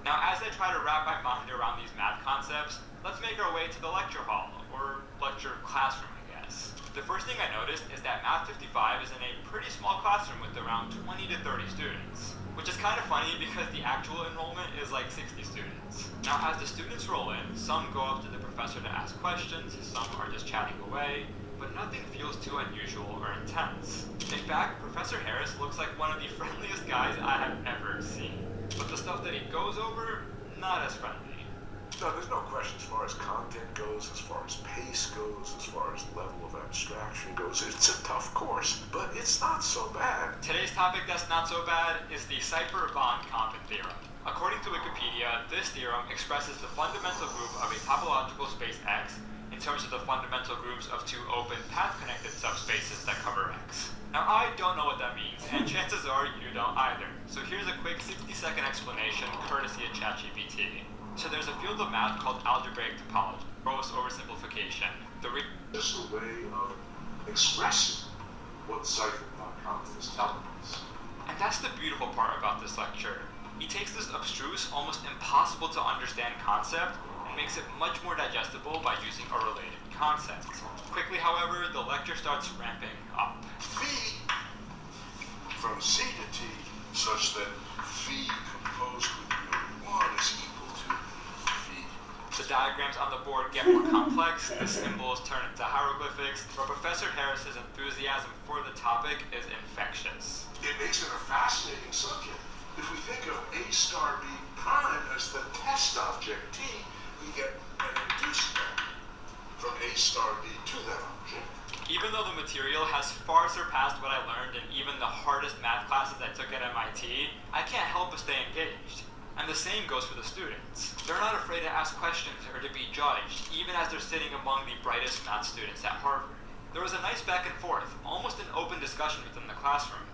Now, as I try to wrap my mind around these math concepts, let's make our way to the lecture hall, or lecture classroom, I guess. The first thing I noticed is that Math 55 is in a pretty small classroom with around 20 to 30 students, which is kind of funny because the actual enrollment is like 60 students. Now, as the students roll in, some go up to the professor to ask questions, some are just chatting away, but nothing feels too unusual or intense. In fact, Professor Harris looks like one of the friendliest guys I have ever seen. But the stuff that he goes over, not as friendly. No, there's no question as far as content goes, as far as pace goes, as far as level of abstraction goes. It's a tough course, but it's not so bad. Today's topic that's not so bad is the Cipher-Von-Kampen theorem. According to Wikipedia, this theorem expresses the fundamental group of a topological space X in terms of the fundamental groups of two open path-connected subspaces that cover X. Now, I don't know what that means, and chances are you don't either. So here's a quick 60-second explanation courtesy of ChatGPT. So there's a field of math called algebraic topology, gross oversimplification. Just a way of expressing what Cipher-Von-Kampen is telling us. And that's the beautiful part about this lecture. He takes this abstruse, almost impossible to understand concept and makes it much more digestible by using a related concept. Quickly, however, the lecture starts ramping up. Phi from Z to T, such that phi composed with mu 1 is equal to phi. The diagrams on the board get more complex, the symbols turn into hieroglyphics, but Professor Harris's enthusiasm for the topic is infectious. It makes it a fascinating subject. If we think of A star B prime as the test object T, we get an inducement from A star B to that object. Even though the material has far surpassed what I learned in even the hardest math classes I took at MIT, I can't help but stay engaged. And the same goes for the students. They're not afraid to ask questions or to be judged, even as they're sitting among the brightest math students at Harvard. There was a nice back and forth, almost an open discussion within the classroom.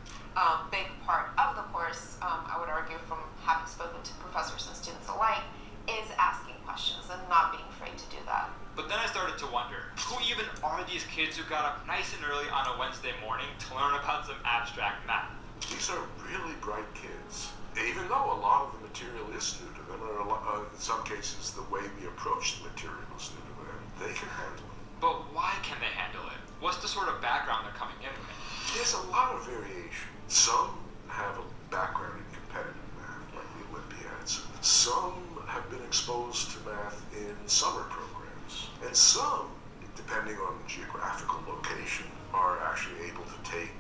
Big part of the course, I would argue from having spoken to professors and students alike, is asking questions and not being afraid to do that. But then I started to wonder, who even are these kids who got up nice and early on a Wednesday morning to learn about some abstract math? These are really bright kids. Even though a lot of the material is new to them, or in some cases the way we approach the material is new to them, they can handle it. But why can they handle it? What's the sort of background they're coming in with? There's a lot of variation. Some have a background in competitive math, like the Olympiads. Some have been exposed to math in summer programs. And some, depending on the geographical location, are actually able to take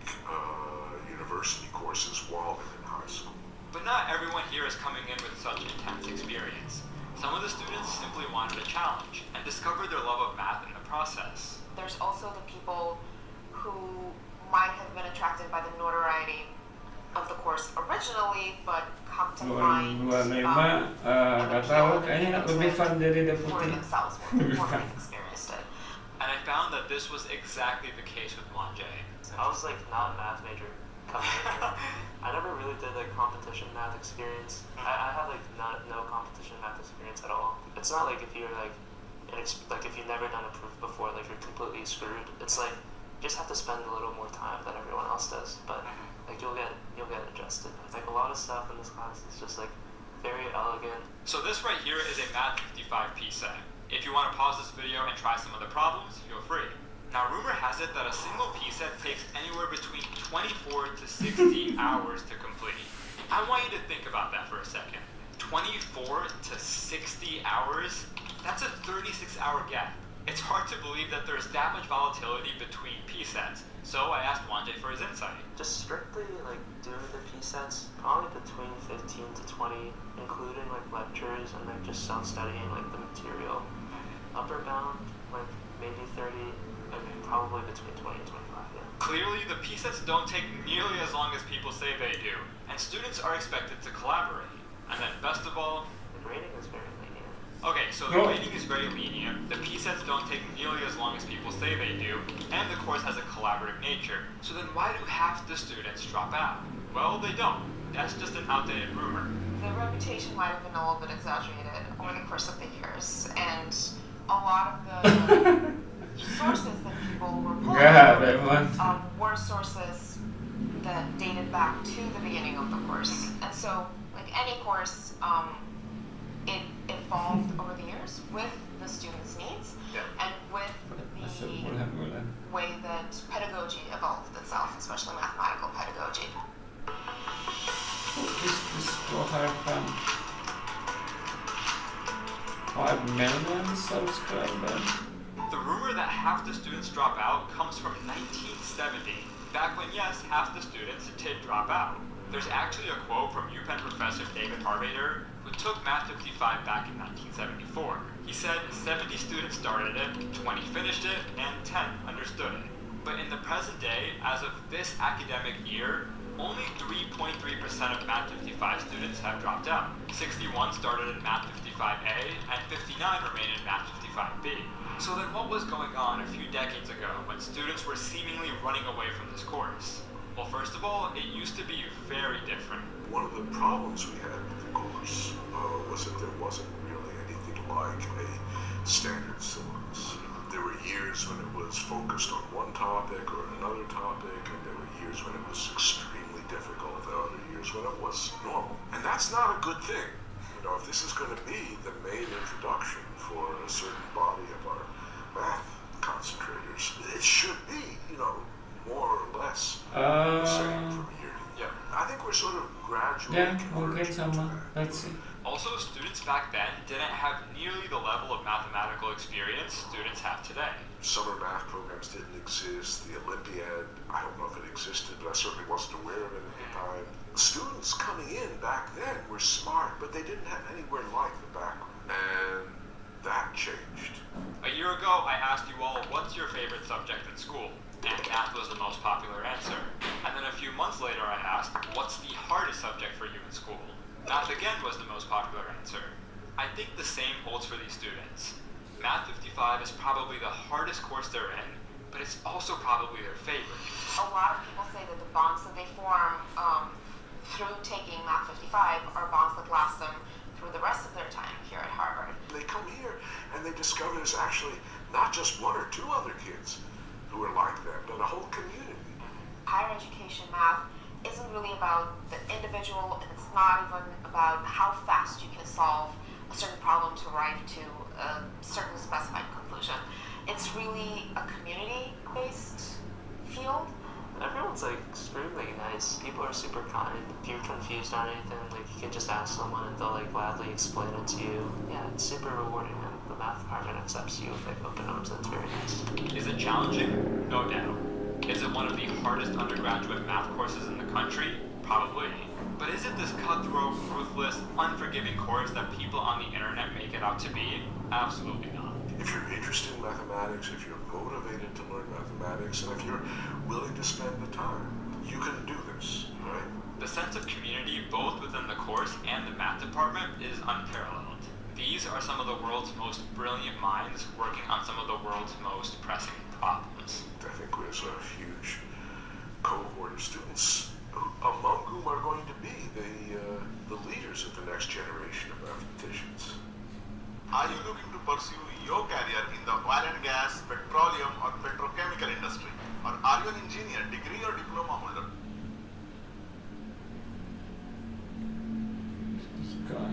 university courses while they're in high school. But not everyone here is coming in with such intense experience. Some of the students simply wanted a challenge and discovered their love of math in the process. There's also the people who might have been attracted by the notoriety of the course originally, but come to find 25 nggak tahu kayaknya lebih fun dari for Deputy. themselves once they've experienced it. And I found that this was exactly the case with Belajar. I was like not a math major coming in here. I never really did like competition math experience. I had like no competition math experience at all. It's not like if you're like if you've never done a proof before, like you're completely screwed. It's like you just have to spend a little more time than everyone else does, but like you'll get adjusted. Like a lot of stuff in this class is just like very elegant. So this right here is a Math 55 P set. If you want to pause this video and try some of the problems, feel free. Now rumor has it that a single P set takes anywhere between 24 to 60 hours to complete. I want you to think about that for a second. 24 to 60 hours? That's a 36-hour gap. It's hard to believe that there's that much volatility between P sets. So I asked Wanje for his insight. Just strictly like doing the P sets, probably between 15 to 20, including like lectures and like just self-studying like the material. Upper bound, like maybe 30, and probably between 20 and 25, yeah. Clearly, the P sets don't take nearly as long as people say they do, and students are expected to collaborate. And then best of all, the grading is very lenient. Okay, so the grading is very lenient, the P sets don't take nearly as long as people say they do, and the course has a collaborative nature. So then why do half the students drop out? Well, they don't. That's just an outdated rumor. The reputation might have been a little bit exaggerated over the course of the years, and a lot of the sources that people were pulling from were sources that dated back to the beginning of the course. And so, like any course, it evolved over the years with the students' needs and with the way that pedagogy evolved itself, especially mathematical pedagogy. This will have 5 million subscribers. The rumor that half the students drop out comes from 1970, back when yes, half the students did drop out. There's actually a quote from UPenn professor David Harvader, who took Math 55 back in 1974. He said 70 students started it, 20 finished it, and 10 understood it. But in the present day, as of this academic year, only 3.3% of Math 55 students have dropped out. 61 started in Math 55A, and 59 remain in Math 55B. So then what was going on a few decades ago when students were seemingly running away from this course? Well, first of all, it used to be very different. One of the problems we had with the course was that there wasn't really anything like a standard syllabus. There were years when it was focused on one topic or another topic, and there were years when it was extremely difficult, and other years when it was normal. And that's not a good thing. You know, if this is going to be the main introduction for a certain body of our math concentrators, it should be, you know, more or less the same from year to year. I think we're sort of gradually converging to that. Let's see. Also, students back then didn't have nearly the level of mathematical experience students have today. Summer math programs didn't exist. The Olympiad, I don't know if it existed, but I certainly wasn't aware of it at the time. Students coming in back then were smart, but they didn't have anywhere like the background. And that changed. A year ago, I asked you all, what's your favorite subject in school? And math was the most popular answer. And then a few months later, I asked, what's the hardest subject for you in school? Math again was the most popular answer. I think the same holds for these students. Math 55 is probably the hardest course they're in, but it's also probably their favorite. A lot of people say that the bonds that they form through taking Math 55 are bonds that last them through the rest of their time here at Harvard. they discover there's actually not just one or two other kids who are like them, but a whole community. Higher education math isn't really about the individual, and it's not even about how fast you can solve a certain problem to arrive to a certain specified conclusion. It's really a community-based field. Everyone's like extremely nice. People are super kind. If you're confused on anything, like you can just ask someone and they'll like gladly explain it to you. Yeah, it's super rewarding, and the math department accepts you with like open arms. That's very nice. Is it challenging? No doubt. Is it one of the hardest undergraduate math courses in the country? Probably. But is it this cutthroat, ruthless, unforgiving course that people on the internet make it out to be? Absolutely not. If you're interested in mathematics, if you're motivated to learn mathematics, and if you're willing to spend the time, you can do this, right? The sense of community, both within the course and the math department, is unparalleled. These are some of the world's most brilliant minds working on some of the world's most pressing problems. I think there's a huge cohort of students among whom are going to be the leaders of the next generation of mathematicians. Are you looking to pursue your career in the oil and gas, petroleum or petrochemical industry? Or are you an engineer, degree or diploma holder? This guy.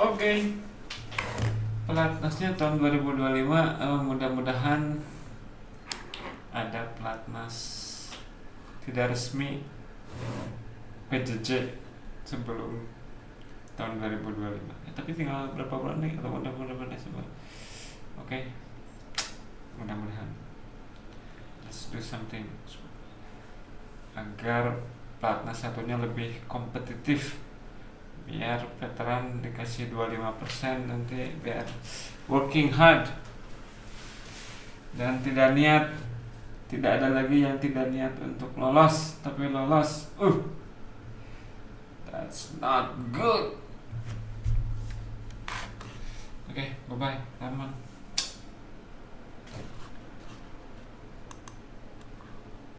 Oke, pelatnasnya tahun 2025, mudah-mudahan ada pelatnas tidak resmi PJJ sebelum tahun 2025. Tapi tinggal berapa bulan nih, atau mudah-mudahan Desember. Oke, mudah-mudahan. Let's do something agar pelatnas satunya lebih kompetitif, biar veteran dikasih 25%, nanti biar working hard dan tidak ada lagi yang tidak niat untuk lolos tapi lolos. That's not good. Okay, bye bye teman-teman.